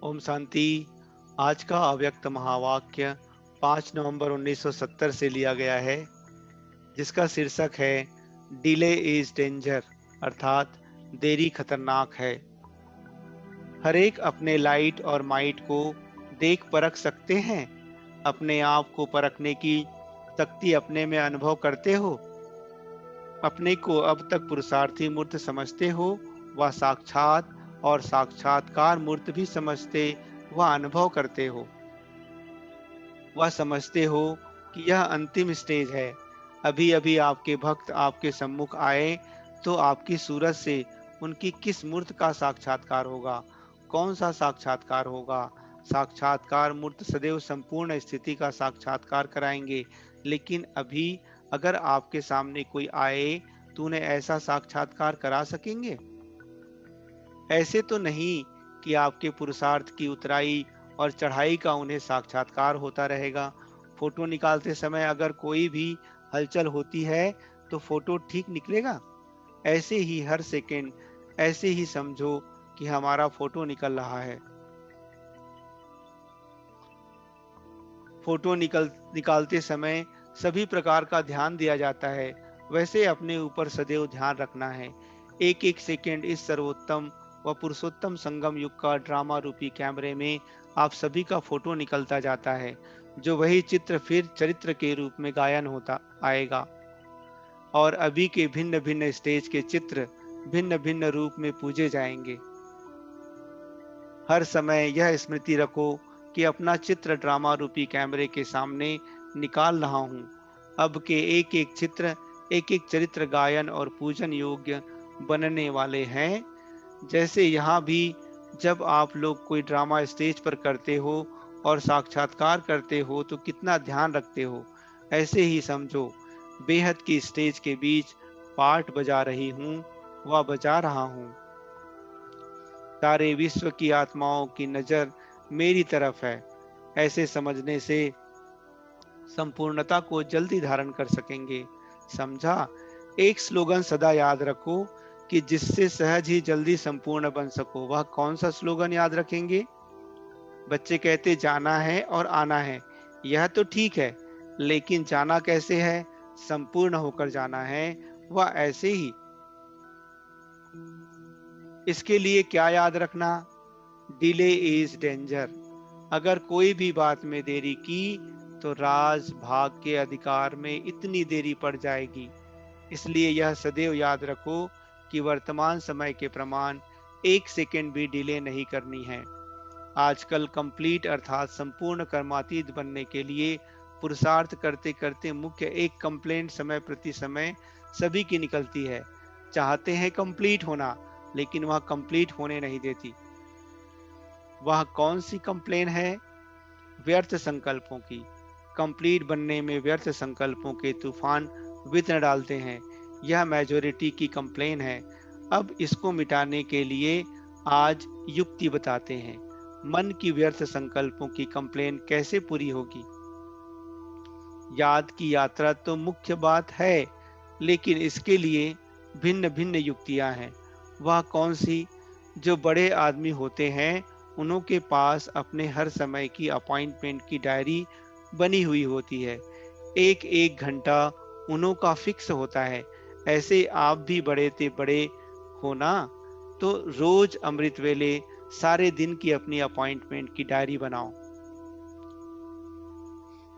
ओम शांति। आज का अव्यक्त महावाक्य 5 नवंबर 1970 से लिया गया है, जिसका शीर्षक है डिले इज डेंजर, अर्थात देरी खतरनाक है। हर एक अपने लाइट और माइट को देख परख सकते हैं। अपने आप को परखने की शक्ति अपने में अनुभव करते हो। अपने को अब तक पुरुषार्थी मूर्त समझते हो, वह साक्षात और साक्षात्कार मूर्त भी समझते, वह अनुभव करते हो। वह समझते हो कि यह अंतिम स्टेज है। अभी अभी आपके भक्त आपके सम्मुख आए तो आपकी सूरत से उनकी किस मूर्त का साक्षात्कार होगा? कौन सा साक्षात्कार होगा? साक्षात्कार मूर्त सदैव संपूर्ण स्थिति का साक्षात्कार कराएंगे। लेकिन अभी अगर आपके सामने कोई आए तो उन्हें ऐसा साक्षात्कार करा सकेंगे? ऐसे तो नहीं कि आपके पुरुषार्थ की उतराई और चढ़ाई का उन्हें साक्षात्कार होता रहेगा। फोटो निकालते समय अगर कोई भी हलचल होती है तो फोटो ठीक निकलेगा? ऐसे ही हर सेकंड ऐसे ही समझो कि हमारा फोटो निकल रहा है। फोटो निकालते समय सभी प्रकार का ध्यान दिया जाता है, वैसे अपने ऊपर सदैव ध्यान रखना है। एक एक सेकंड इस सर्वोत्तम व पुरुषोत्तम संगम युग का ड्रामा रूपी कैमरे में आप सभी का फोटो निकलता जाता है, जो वही चित्र फिर चरित्र के रूप में गायन होता आएगा। और अभी के भिन्न भिन्न स्टेज के चित्र भिन्न भिन्न रूप में पूजे जाएंगे। हर समय यह स्मृति रखो कि अपना चित्र ड्रामा रूपी कैमरे के सामने निकाल रहा हूँ। अब के एक एक चित्र एक एक चरित्र गायन और पूजन योग्य बनने वाले हैं। जैसे यहाँ भी जब आप लोग कोई ड्रामा स्टेज पर करते हो और साक्षात्कार करते हो तो कितना ध्यान रखते हो, ऐसे ही समझो बेहद की स्टेज के बीच पार्ट बजा रही हूँ, वह बजा रहा हूँ। सारे विश्व की आत्माओं की नजर मेरी तरफ है। ऐसे समझने से संपूर्णता को जल्दी धारण कर सकेंगे। समझा? एक स्लोगन सदा याद रखो कि जिससे सहज ही जल्दी संपूर्ण बन सको। वह कौन सा स्लोगन याद रखेंगे? बच्चे कहते जाना है और आना है। यह तो ठीक है, लेकिन जाना कैसे है? संपूर्ण होकर जाना है, वह ऐसे ही। इसके लिए क्या याद रखना? Delay is danger. अगर कोई भी बात में देरी की तो राज भाग के अधिकार में इतनी देरी पड़ जाएगी। इसलिए यह सदैव याद रखो कि वर्तमान समय के प्रमाण एक सेकंड भी डिले नहीं करनी है। आजकल कंप्लीट अर्थात संपूर्ण कर्मातीत बनने के लिए पुरुषार्थ करते करते मुख्य एक कंप्लेंट समय प्रति समय सभी की निकलती है। चाहते हैं कंप्लीट होना, लेकिन वह कंप्लीट होने नहीं देती। वह कौन सी कंप्लेन है? व्यर्थ संकल्पों की। कंप्लीट बनने में व्यर्थ संकल्पों के तूफान विघ्न डालते हैं। यह मेजोरिटी की कंप्लेन है। अब इसको मिटाने के लिए आज युक्ति बताते हैं। मन की व्यर्थ संकल्पों की कंप्लेन कैसे पूरी होगी? याद की यात्रा तो मुख्य बात है, लेकिन इसके लिए भिन्न भिन्न युक्तियां हैं। वह कौन सी? जो बड़े आदमी होते हैं उन्हों के पास अपने हर समय की अपॉइंटमेंट की डायरी बनी हुई होती है। एक एक घंटा उन्हों का फिक्स होता है। ऐसे आप भी बड़े ते बड़े हो ना, तो रोज अमृत वेले सारे दिन की अपनी अपॉइंटमेंट की डायरी बनाओ।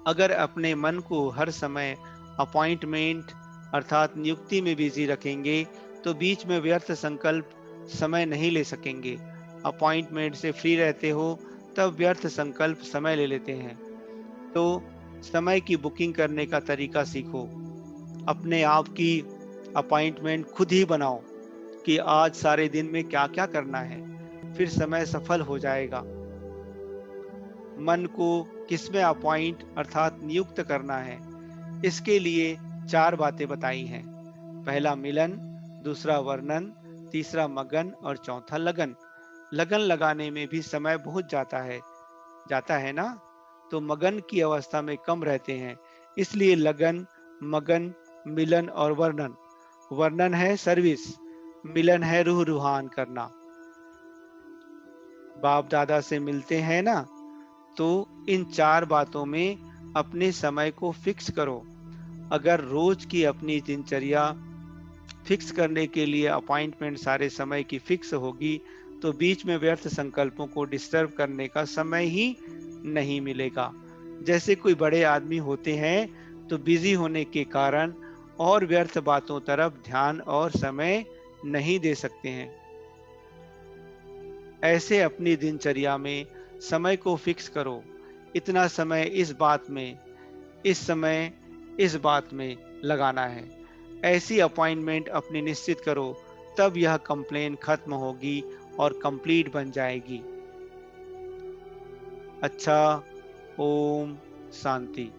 अगर अपने मन को हर समय अपॉइंटमेंट अर्थात नियुक्ति में बिजी रखेंगे तो बीच में व्यर्थ संकल्प समय नहीं ले सकेंगे। अपॉइंटमेंट से फ्री रहते हो तब व्यर्थ संकल्प समय ले लेते हैं। तो समय की बुकिंग करने का तरीका सीखो। अपने आप की अपॉइंटमेंट खुद ही बनाओ कि आज सारे दिन में क्या क्या करना है, फिर समय सफल हो जाएगा। मन को किसमें अपॉइंट अर्थात नियुक्त करना है, इसके लिए 4 बातें बताई हैं। पहला मिलन, दूसरा वर्णन, तीसरा मगन और चौथा लगन। लगन लगाने में भी समय बहुत जाता है ना? तो मगन की अवस्था में कम रहते हैं। इसलिए लगन, मगन, मिलन और वर्णन। वर्णन है सर्विस, मिलन है रूह रूहान करना। बाप दादा से मिलते हैं ना, तो इन 4 बातों में अपने समय को फिक्स करो। अगर रोज की अपनी दिनचर्या फिक्स करने के लिए अपॉइंटमेंट सारे समय की फिक्स होगी, तो बीच में व्यर्थ संकल्पों को डिस्टर्ब करने का समय ही नहीं मिलेगा। जैसे कोई बड़े आदमी होते हैं, तो बिजी होने के कारण और व्यर्थ बातों तरफ ध्यान और समय नहीं दे सकते हैं। ऐसे अपनी दिनचर्या में समय को फिक्स करो। इतना समय इस बात में, इस समय इस बात में लगाना है। ऐसी अपॉइंटमेंट अपनी निश्चित करो, तब यह कंप्लेन खत्म होगी और कंप्लीट बन जाएगी। अच्छा, ओम शांति।